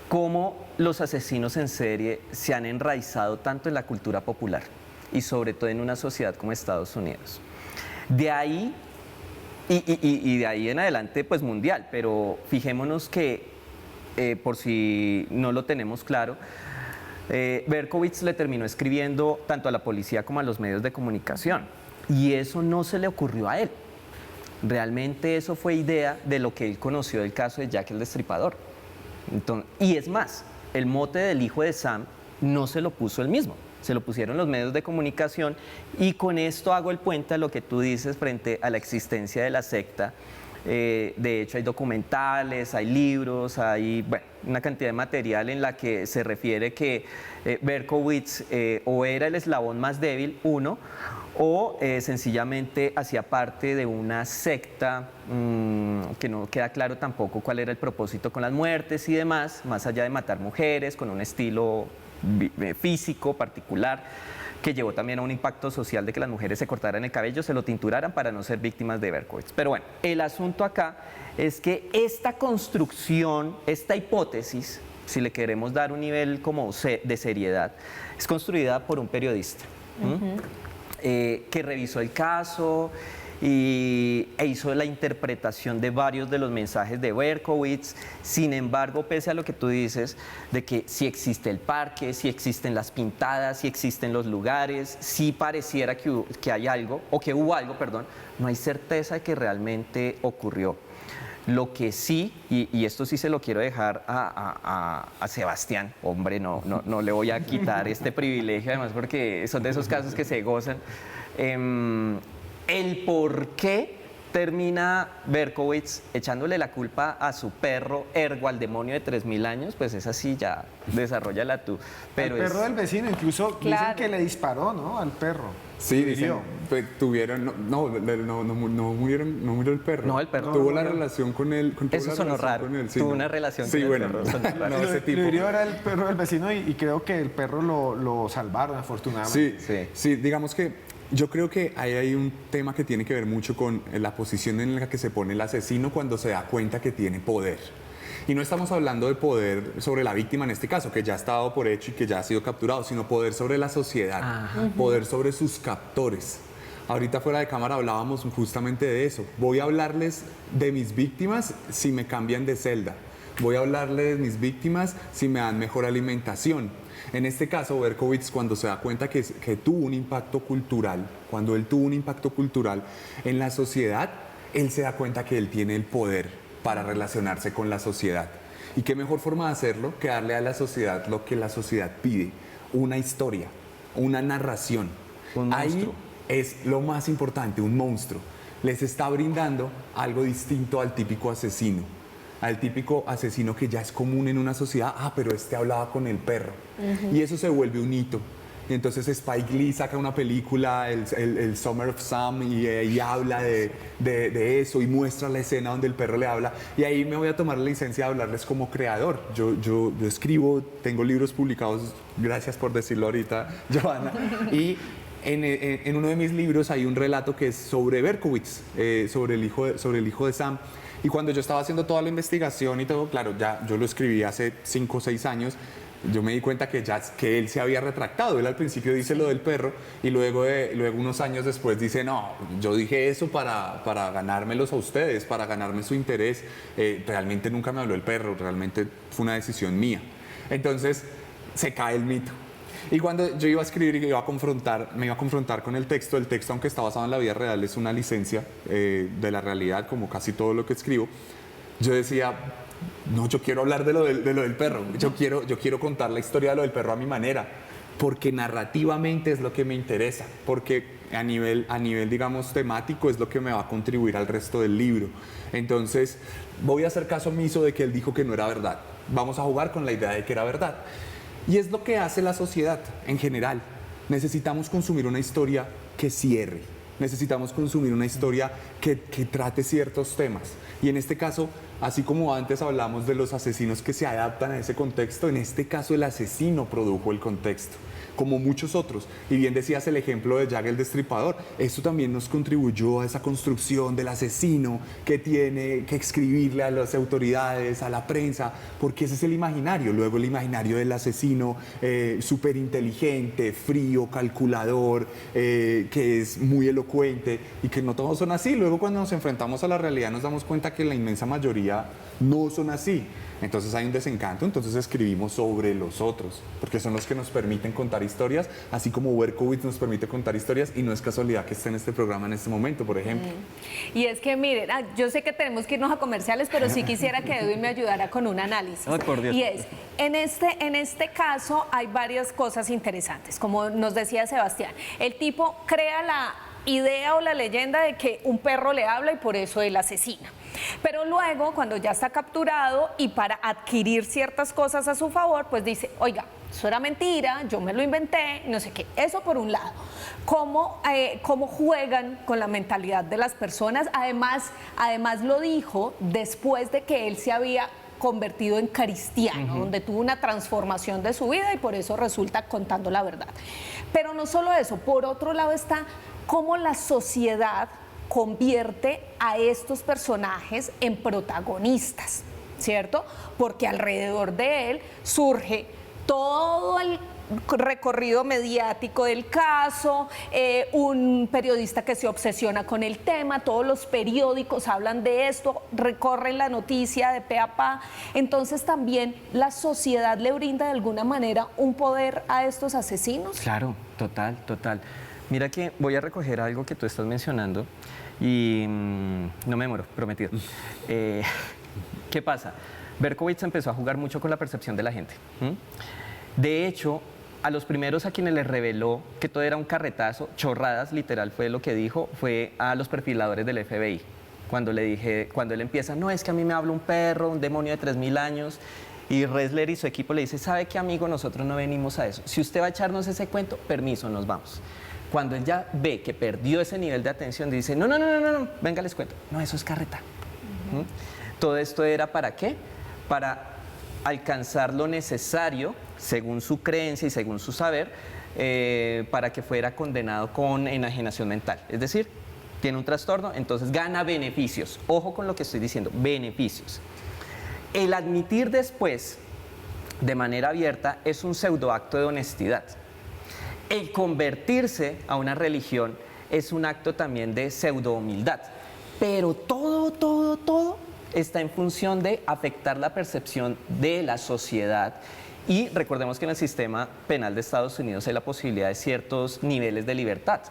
Speaker 4: cómo los asesinos en serie se han enraizado tanto en la cultura popular y sobre todo en una sociedad como Estados Unidos. De ahí y de ahí en adelante, pues mundial, pero fijémonos que, por si no lo tenemos claro, Berkowitz le terminó escribiendo tanto a la policía como a los medios de comunicación, y eso no se le ocurrió a él. Realmente eso fue idea de lo que él conoció del caso de Jack el Destripador. Entonces, y es más, el mote del hijo de Sam no se lo puso él mismo, se lo pusieron los medios de comunicación, y con esto hago el puente a lo que tú dices frente a la existencia de la secta. De hecho, hay documentales, hay libros, hay una cantidad de material en la que se refiere que Berkowitz o era el eslabón más débil, uno, o sencillamente hacía parte de una secta que no queda claro tampoco cuál era el propósito con las muertes y demás, más allá de matar mujeres, con un estilo físico particular, que llevó también a un impacto social de que las mujeres se cortaran el cabello, se lo tinturaran para no ser víctimas de Berkowitz. Pero bueno, el asunto acá es que esta construcción, esta hipótesis, si le queremos dar un nivel como de seriedad, es construida por un periodista que revisó el caso e hizo la interpretación de varios de los mensajes de Berkowitz. Sin embargo, pese a lo que tú dices, de que sí existe el parque, sí existen las pintadas, sí existen los lugares, sí pareciera que hay algo, o que hubo algo, perdón, no hay certeza de que realmente ocurrió. Lo que sí, y esto sí se lo quiero dejar a Sebastián, hombre, no le voy a quitar este privilegio, además porque son de esos casos que se gozan, el por qué termina Berkowitz echándole la culpa a su perro, ergo al demonio de 3000 años, pues es así, ya desarrollala tú. Pero
Speaker 1: el perro del vecino, incluso dicen que le disparó, ¿no? Al perro.
Speaker 5: Sí, dicen, pues, tuvieron, no murió el perro.
Speaker 4: No, el perro.
Speaker 5: Tuvo la relación con él.
Speaker 4: Eso sonó raro. Tuvo una relación con el perro.
Speaker 5: No, ese tipo.
Speaker 1: Lo era el perro del vecino y creo que el perro lo salvaron, afortunadamente.
Speaker 5: Sí, digamos que yo creo que ahí hay un tema que tiene que ver mucho con la posición en la que se pone el asesino cuando se da cuenta que tiene poder. Y no estamos hablando de poder sobre la víctima en este caso, que ya está dado por hecho y que ya ha sido capturado, sino poder sobre la sociedad, poder sobre sus captores. Ahorita fuera de cámara hablábamos justamente de eso. Voy a hablarles de mis víctimas si me cambian de celda. Voy a hablarles de mis víctimas si me dan mejor alimentación. En este caso, Berkowitz, cuando se da cuenta que tuvo un impacto cultural, cuando él tuvo un impacto cultural en la sociedad, él se da cuenta que él tiene el poder para relacionarse con la sociedad. ¿Y qué mejor forma de hacerlo que darle a la sociedad lo que la sociedad pide? Una historia, una narración.
Speaker 4: Un monstruo.
Speaker 5: Ahí es lo más importante, un monstruo. Les está brindando algo distinto al típico asesino. Al típico asesino que ya es común en una sociedad, pero este hablaba con el perro. Y eso se vuelve un hito. Y entonces Spike Lee saca una película, el Summer of Sam, y habla de eso y muestra la escena donde el perro le habla. Y ahí me voy a tomar la licencia de hablarles como creador. Yo escribo, tengo libros publicados, gracias por decirlo ahorita, Johanna. Y en uno de mis libros hay un relato que es sobre Berkowitz, sobre el hijo de Sam. Y cuando yo estaba haciendo toda la investigación y todo, claro, ya yo lo escribí hace 5 o 6 años, yo me di cuenta que él se había retractado. Él al principio dice lo del perro y luego unos años después dice, no, yo dije eso para ganármelos a ustedes, para ganarme su interés. Realmente nunca me habló el perro, realmente fue una decisión mía. Entonces se cae el mito. Y cuando yo iba a escribir y me iba a confrontar con el texto aunque está basado en la vida real, es una licencia de la realidad, como casi todo lo que escribo, yo decía, no, yo quiero hablar de lo del perro, yo quiero contar la historia de lo del perro a mi manera, porque narrativamente es lo que me interesa, porque a nivel, digamos, temático es lo que me va a contribuir al resto del libro. Entonces, voy a hacer caso omiso de que él dijo que no era verdad. Vamos a jugar con la idea de que era verdad. Y es lo que hace la sociedad en general. Necesitamos consumir una historia que cierre. Necesitamos consumir una historia que trate ciertos temas. Y en este caso, así como antes hablamos de los asesinos que se adaptan a ese contexto, en este caso el asesino produjo el contexto, como muchos otros. Y bien decías el ejemplo de Jack el Destripador. Esto también nos contribuyó a esa construcción del asesino que tiene que escribirle a las autoridades, a la prensa, porque ese es el imaginario. Luego el imaginario del asesino súper inteligente, frío, calculador, que es muy elocuente y que no todos son así. Luego cuando nos enfrentamos a la realidad nos damos cuenta que la inmensa mayoría no son así. Entonces hay un desencanto, entonces escribimos sobre los otros, porque son los que nos permiten contar historias, así como Berkowitz nos permite contar historias, y no es casualidad que esté en este programa en este momento, por ejemplo.
Speaker 3: Y es que miren, yo sé que tenemos que irnos a comerciales, pero sí quisiera que Edwin me ayudara con un análisis.
Speaker 4: Ay, por Dios.
Speaker 3: Y es, en este caso hay varias cosas interesantes, como nos decía Sebastián. El tipo crea la idea o la leyenda de que un perro le habla y por eso él asesina. Pero luego, cuando ya está capturado y para adquirir ciertas cosas a su favor, pues dice, oiga, eso era mentira, yo me lo inventé, no sé qué. Eso por un lado. ¿Cómo juegan con la mentalidad de las personas? Además lo dijo después de que él se había convertido en cristiano, donde tuvo una transformación de su vida y por eso resulta contando la verdad. Pero no solo eso, por otro lado está cómo la sociedad convierte a estos personajes en protagonistas, ¿cierto? Porque alrededor de él surge todo el recorrido mediático del caso, un periodista que se obsesiona con el tema, todos los periódicos hablan de esto, recorren la noticia de pe a pa. Entonces también la sociedad le brinda de alguna manera un poder a estos asesinos.
Speaker 4: Claro, total. Mira que voy a recoger algo que tú estás mencionando y no me demoro, prometido. ¿Qué pasa? Berkowitz empezó a jugar mucho con la percepción de la gente. De hecho, a los primeros a quienes les reveló que todo era un carretazo, chorradas, literal fue lo que dijo, fue a los perfiladores del FBI. Cuando él empieza, no, es que a mí me habla un perro, un demonio de 3000 años, y Ressler y su equipo le dice, ¿sabe qué, amigo? Nosotros no venimos a eso. Si usted va a echarnos ese cuento, permiso, nos vamos. Cuando él ya ve que perdió ese nivel de atención, dice, no, venga, les cuento. No, eso es carreta. Todo esto era ¿para qué? Para alcanzar lo necesario, según su creencia y según su saber, para que fuera condenado con enajenación mental. Es decir, tiene un trastorno, entonces gana beneficios. Ojo con lo que estoy diciendo, beneficios. El admitir después, de manera abierta, es un pseudoacto de honestidad. El convertirse a una religión es un acto también de pseudo-humildad. Pero todo está en función de afectar la percepción de la sociedad. Y recordemos que en el sistema penal de Estados Unidos hay la posibilidad de ciertos niveles de libertad.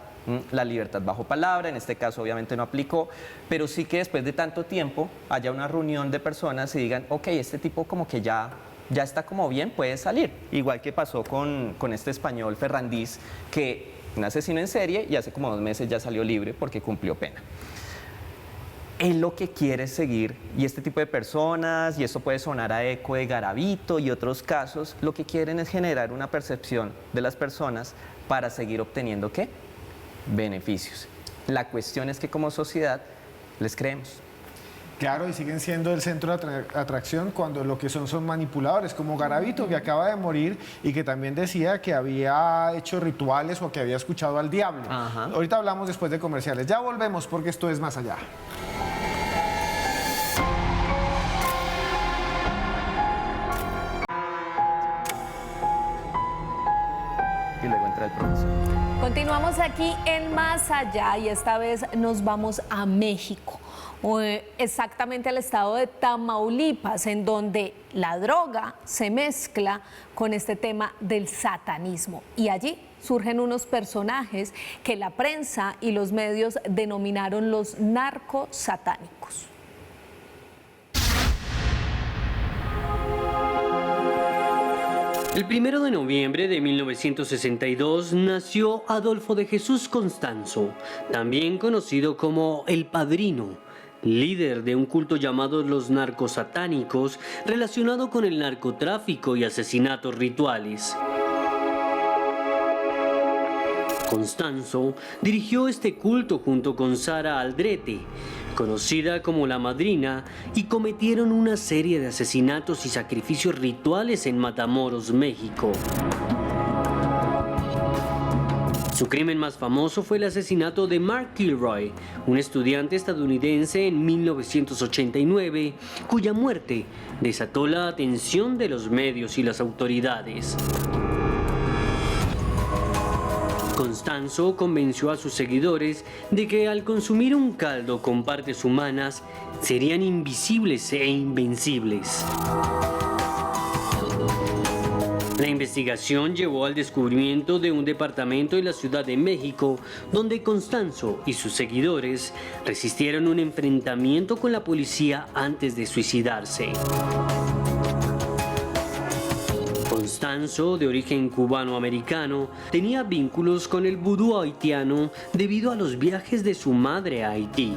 Speaker 4: La libertad bajo palabra, en este caso obviamente no aplicó, pero sí que después de tanto tiempo haya una reunión de personas y digan, ok, este tipo como que ya está como bien, puede salir. Igual que pasó con este español Ferrandiz, que un asesino en serie y hace como 2 meses ya salió libre porque cumplió pena. Él lo que quiere es seguir, y este tipo de personas, y eso puede sonar a eco de Garavito y otros casos, lo que quieren es generar una percepción de las personas para seguir obteniendo, ¿qué? Beneficios. La cuestión es que como sociedad les creemos.
Speaker 1: Claro, y siguen siendo el centro de atracción cuando lo que son manipuladores, como Garavito, que acaba de morir y que también decía que había hecho rituales o que había escuchado al diablo.
Speaker 4: Ajá.
Speaker 1: Ahorita hablamos después de comerciales. Ya volvemos porque esto es Más Allá.
Speaker 4: Y luego entra el profesor.
Speaker 3: Continuamos aquí en Más Allá y esta vez nos vamos a México, exactamente al estado de Tamaulipas, en donde la droga se mezcla con este tema del satanismo. Y allí surgen unos personajes que la prensa y los medios denominaron los narcosatánicos.
Speaker 2: El 1 de noviembre de 1962 nació Adolfo de Jesús Constanzo, también conocido como El Padrino, líder de un culto llamado los narcosatánicos, relacionado con el narcotráfico y asesinatos rituales. Constanzo dirigió este culto junto con Sara Aldrete, conocida como la Madrina, y cometieron una serie de asesinatos y sacrificios rituales en Matamoros, México. Su crimen más famoso fue el asesinato de Mark Kilroy, un estudiante estadounidense en 1989, cuya muerte desató la atención de los medios y las autoridades. Constanzo convenció a sus seguidores de que al consumir un caldo con partes humanas serían invisibles e invencibles. La investigación llevó al descubrimiento de un departamento en la Ciudad de México donde Constanzo y sus seguidores resistieron un enfrentamiento con la policía antes de suicidarse. Constanzo, de origen cubano-americano, tenía vínculos con el vudú haitiano debido a los viajes de su madre a Haití.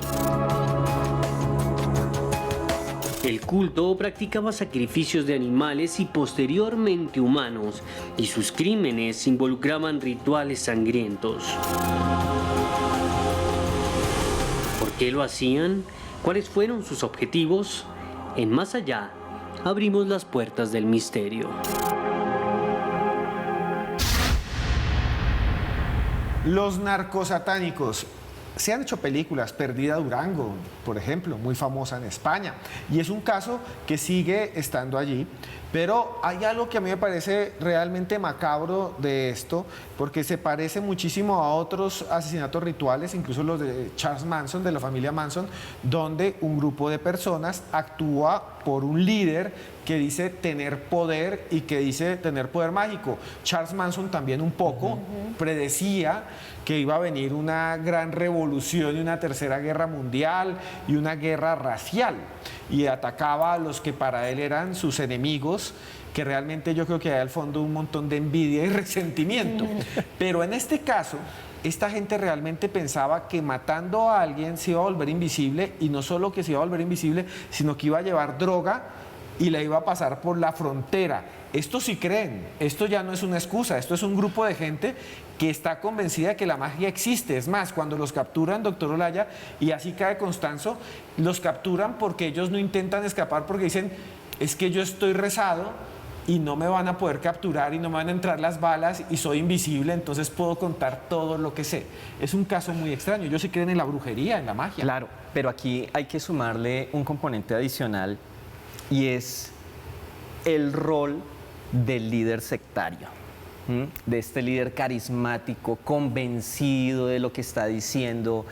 Speaker 2: El culto practicaba sacrificios de animales y posteriormente humanos, y sus crímenes involucraban rituales sangrientos. ¿Por qué lo hacían? ¿Cuáles fueron sus objetivos? En Más Allá, abrimos las puertas del misterio.
Speaker 1: Los narcosatánicos. Se han hecho películas, Perdida Durango, por ejemplo, muy famosa en España, y es un caso que sigue estando allí, pero hay algo que a mí me parece realmente macabro de esto, porque se parece muchísimo a otros asesinatos rituales, incluso los de Charles Manson, de la familia Manson, donde un grupo de personas actúa por un líder que dice tener poder y que dice tener poder mágico. Charles Manson también un poco predecía que iba a venir una gran revolución y una tercera guerra mundial y una guerra racial, y atacaba a los que para él eran sus enemigos, que realmente yo creo que hay al fondo un montón de envidia y resentimiento. Pero en este caso, esta gente realmente pensaba que matando a alguien se iba a volver invisible, y no solo que se iba a volver invisible, sino que iba a llevar droga y la iba a pasar por la frontera. Esto sí creen, esto ya no es una excusa, esto es un grupo de gente que está convencida de que la magia existe. Es más, cuando los capturan, doctor Olaya, y así cae Constanzo, los capturan porque ellos no intentan escapar, porque dicen, es que yo estoy rezado y no me van a poder capturar y no me van a entrar las balas y soy invisible, entonces puedo contar todo lo que sé. Es un caso muy extraño. Ellos sí creen en la brujería, en la magia.
Speaker 4: Claro, pero aquí hay que sumarle un componente adicional, y es el rol del líder sectario, de este líder carismático, convencido de lo que está diciendo,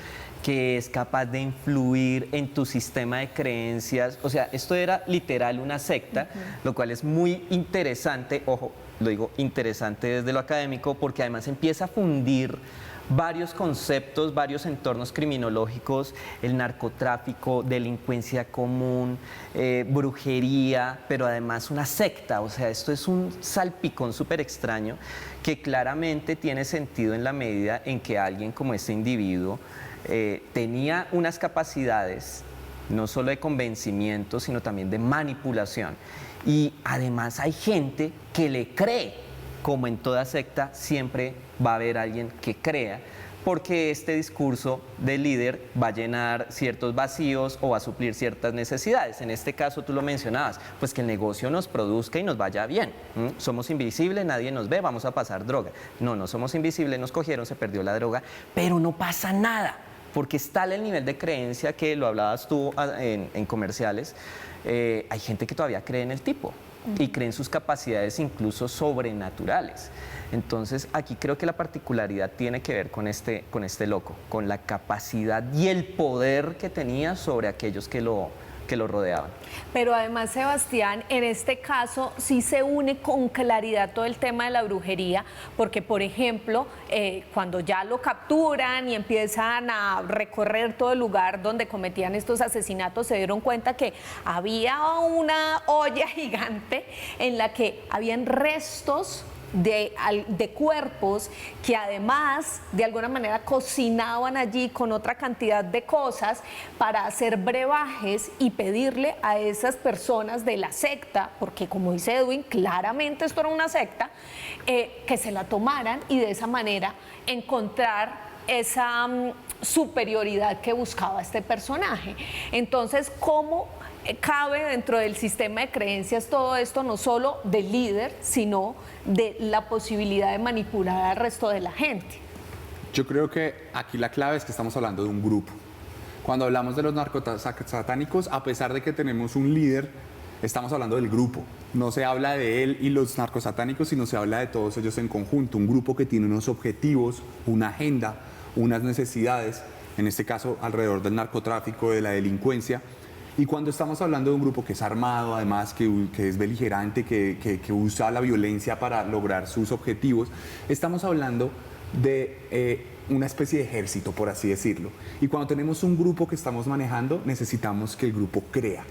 Speaker 4: que es capaz de influir en tu sistema de creencias. O sea, esto era literal una secta, lo cual es muy interesante, ojo, lo digo interesante desde lo académico, porque además empieza a fundir varios conceptos, varios entornos criminológicos: el narcotráfico, delincuencia común, brujería, pero además una secta. O sea, esto es un salpicón súper extraño que claramente tiene sentido en la medida en que alguien como este individuo tenía unas capacidades no solo de convencimiento, sino también de manipulación. Y además hay gente que le cree. Como en toda secta, siempre va a haber alguien que crea, porque este discurso del líder va a llenar ciertos vacíos o va a suplir ciertas necesidades. En este caso, tú lo mencionabas, pues que el negocio nos produzca y nos vaya bien. Somos invisibles, nadie nos ve, vamos a pasar droga. No, no somos invisibles, nos cogieron, se perdió la droga, pero no pasa nada, porque está el nivel de creencia que lo hablabas tú en comerciales. Hay gente que todavía cree en el tipo. y creen sus capacidades incluso sobrenaturales. Entonces aquí creo que la particularidad tiene que ver con este loco, con la capacidad y el poder que tenía sobre aquellos que lo rodeaban.
Speaker 3: Pero además, Sebastián, en este caso sí se une con claridad todo el tema de la brujería, porque, por ejemplo, cuando ya lo capturan y empiezan a recorrer todo el lugar donde cometían estos asesinatos, se dieron cuenta que había una olla gigante en la que habían restos de cuerpos que además de alguna manera cocinaban allí con otra cantidad de cosas para hacer brebajes y pedirle a esas personas de la secta, porque como dice Edwin, claramente esto era una secta, que se la tomaran y de esa manera encontrar esa superioridad que buscaba este personaje. Entonces, ¿cómo cabe dentro del sistema de creencias todo esto, no solo del líder, sino de la posibilidad de manipular al resto de la gente?
Speaker 5: Yo creo que aquí la clave es que estamos hablando de un grupo. Cuando hablamos de los narcosatánicos, a pesar de que tenemos un líder, estamos hablando del grupo. No se habla de él y los narcosatánicos, sino se habla de todos ellos en conjunto. Un grupo que tiene unos objetivos, una agenda, unas necesidades, en este caso alrededor del narcotráfico, de la delincuencia. Y cuando estamos hablando de un grupo que es armado, además que es beligerante, que usa la violencia para lograr sus objetivos, estamos hablando de una especie de ejército, por así decirlo. Y cuando tenemos un grupo que estamos manejando, necesitamos que el grupo crea.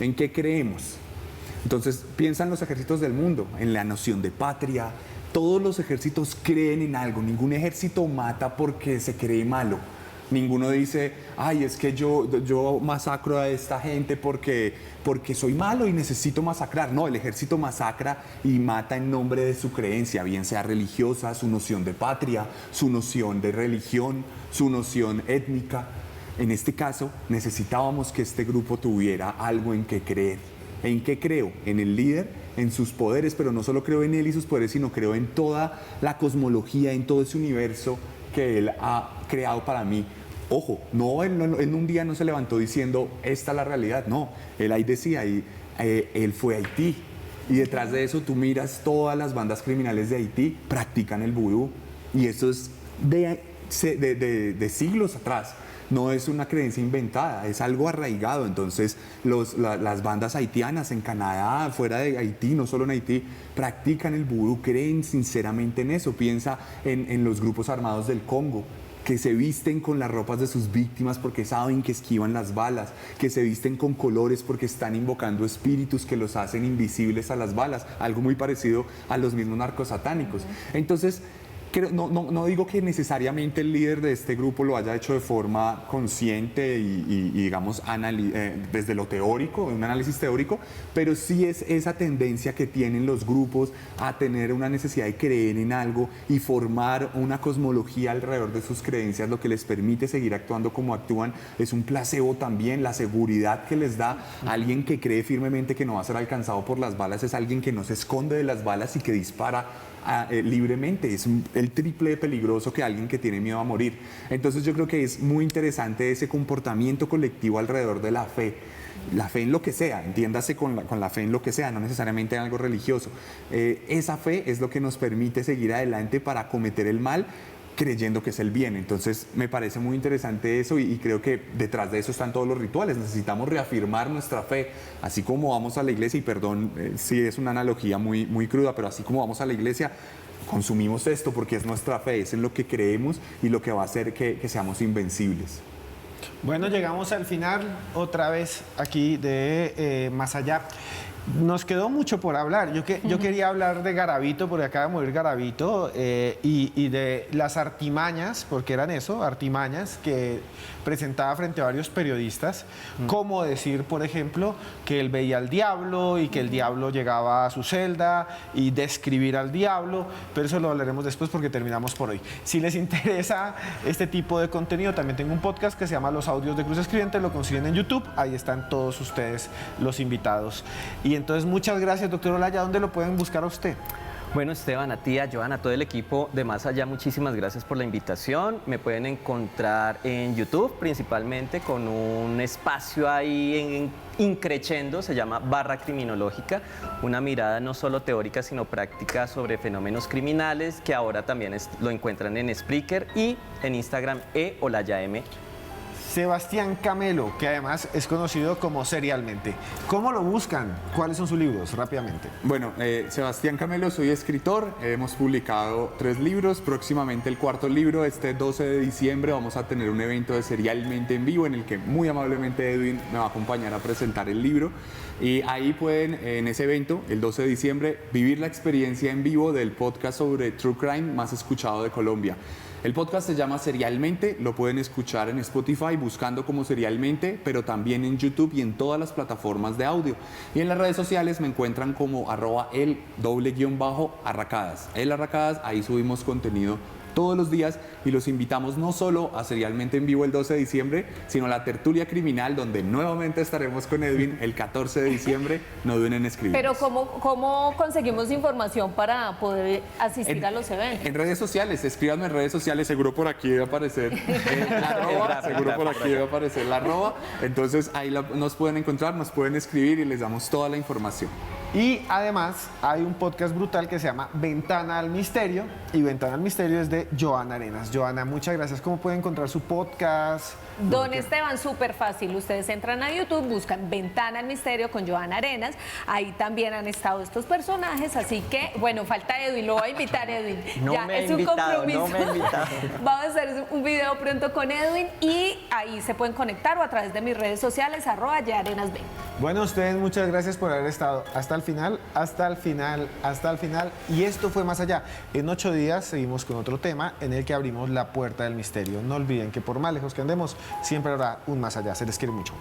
Speaker 5: ¿En qué creemos? Entonces, piensa en los ejércitos del mundo, en la noción de patria. Todos los ejércitos creen en algo. Ningún ejército mata porque se cree malo. Ninguno dice, ay, es que yo masacro a esta gente porque soy malo y necesito masacrar. No, el ejército masacra y mata en nombre de su creencia, bien sea religiosa, su noción de patria, su noción de religión, su noción étnica. En este caso, necesitábamos que este grupo tuviera algo en que creer. ¿En qué creo? En el líder, en sus poderes, pero no solo creo en él y sus poderes, sino creo en toda la cosmología, en todo ese universo que él ha creado para mí. Ojo, no, él en un día no se levantó diciendo, esta es la realidad, no. Él ahí decía, él fue a Haití. Y detrás de eso tú miras todas las bandas criminales de Haití, practican el vudú. Y eso es de siglos atrás. No es una creencia inventada, es algo arraigado. Entonces, las bandas haitianas en Canadá, fuera de Haití, no solo en Haití, practican el vudú, creen sinceramente en eso. Piensa en los grupos armados del Congo, que se visten con las ropas de sus víctimas porque saben que esquivan las balas, que se visten con colores porque están invocando espíritus que los hacen invisibles a las balas, algo muy parecido a los mismos narcosatánicos. Entonces, no digo que necesariamente el líder de este grupo lo haya hecho de forma consciente y digamos, desde lo teórico, un análisis teórico, pero sí es esa tendencia que tienen los grupos a tener una necesidad de creer en algo y formar una cosmología alrededor de sus creencias, lo que les permite seguir actuando como actúan. Es un placebo también, la seguridad que les da a alguien que cree firmemente que no va a ser alcanzado por las balas, es alguien que no se esconde de las balas y que dispara libremente. Es el triple de peligroso que alguien que tiene miedo a morir. Entonces yo creo que es muy interesante ese comportamiento colectivo alrededor de la fe en lo que sea, entiéndase con la fe en lo que sea, no necesariamente en algo religioso. Esa fe es lo que nos permite seguir adelante para cometer el mal creyendo que es el bien. Entonces me parece muy interesante eso y creo que detrás de eso están todos los rituales. Necesitamos reafirmar nuestra fe, así como vamos a la iglesia, y perdón si es una analogía muy, muy cruda, pero así como vamos a la iglesia, consumimos esto porque es nuestra fe, es en lo que creemos y lo que va a hacer que seamos invencibles.
Speaker 1: Bueno, llegamos al final otra vez aquí de Más Allá. Nos quedó mucho por hablar. Yo quería hablar de Garavito, porque acaba de morir Garavito, y de las artimañas, porque eran eso, artimañas que presentaba frente a varios periodistas, como decir, por ejemplo, que él veía al diablo y que el diablo llegaba a su celda y describir al diablo, pero eso lo hablaremos después porque terminamos por hoy. Si les interesa este tipo de contenido, también tengo un podcast que se llama Los Audios de Cruz Escribiente, lo consiguen en YouTube, ahí están todos ustedes los invitados. Y entonces, muchas gracias, doctor Olaya. ¿Dónde lo pueden buscar a usted?
Speaker 4: Bueno, Esteban, a ti, a Joana, a todo el equipo de Más Allá, muchísimas gracias por la invitación. Me pueden encontrar en YouTube, principalmente con un espacio ahí increchendo, se llama Barra Criminológica, una mirada no solo teórica, sino práctica sobre fenómenos criminales, que ahora también lo encuentran en Spreaker y en Instagram @olayam.
Speaker 1: Sebastián Camelo, que además es conocido como Serialmente. ¿Cómo lo buscan? ¿Cuáles son sus libros? Rápidamente.
Speaker 5: Bueno, Sebastián Camelo, soy escritor, hemos publicado 3 libros, próximamente el 4.º libro, este 12 de diciembre vamos a tener un evento de Serialmente en vivo en el que muy amablemente Edwin me va a acompañar a presentar el libro y ahí pueden, en ese evento, el 12 de diciembre, vivir la experiencia en vivo del podcast sobre True Crime más escuchado de Colombia. El podcast se llama Serialmente, lo pueden escuchar en Spotify buscando como Serialmente, pero también en YouTube y en todas las plataformas de audio. Y en las redes sociales me encuentran como @el_arracadas. El Arracadas, ahí subimos contenido todos los días y los invitamos no solo a Serialmente en vivo el 12 de diciembre, sino a la tertulia criminal donde nuevamente estaremos con Edwin el 14 de diciembre, no duden en escribir.
Speaker 3: Pero ¿cómo conseguimos información para poder asistir a los eventos?
Speaker 5: En redes sociales, escríbanme en redes sociales, seguro por aquí debe aparecer la arroba, entonces ahí nos pueden encontrar, nos pueden escribir y les damos toda la información.
Speaker 1: Y además hay un podcast brutal que se llama Ventana al Misterio, y Ventana al Misterio es de Joana Arenas. Joana, muchas gracias. ¿Cómo pueden encontrar su podcast?
Speaker 3: Don Esteban, súper fácil. Ustedes entran a YouTube, buscan Ventana al Misterio con Joana Arenas. Ahí también han estado estos personajes. Así que, bueno, falta Edwin. Lo voy a invitar, Edwin.
Speaker 4: No
Speaker 3: ya,
Speaker 4: me he
Speaker 3: es un
Speaker 4: invitado,
Speaker 3: compromiso.
Speaker 4: no me he invitado.
Speaker 3: Vamos a hacer un video pronto con Edwin y ahí se pueden conectar o a través de mis redes sociales, @yarenasb.
Speaker 1: Bueno, ustedes muchas gracias por haber estado hasta el final, hasta el final, hasta el final. Y esto fue Más Allá. En 8 días seguimos con otro tema en el que abrimos la puerta del misterio. No olviden que por más lejos que andemos, siempre habrá un más allá. Se les quiere mucho.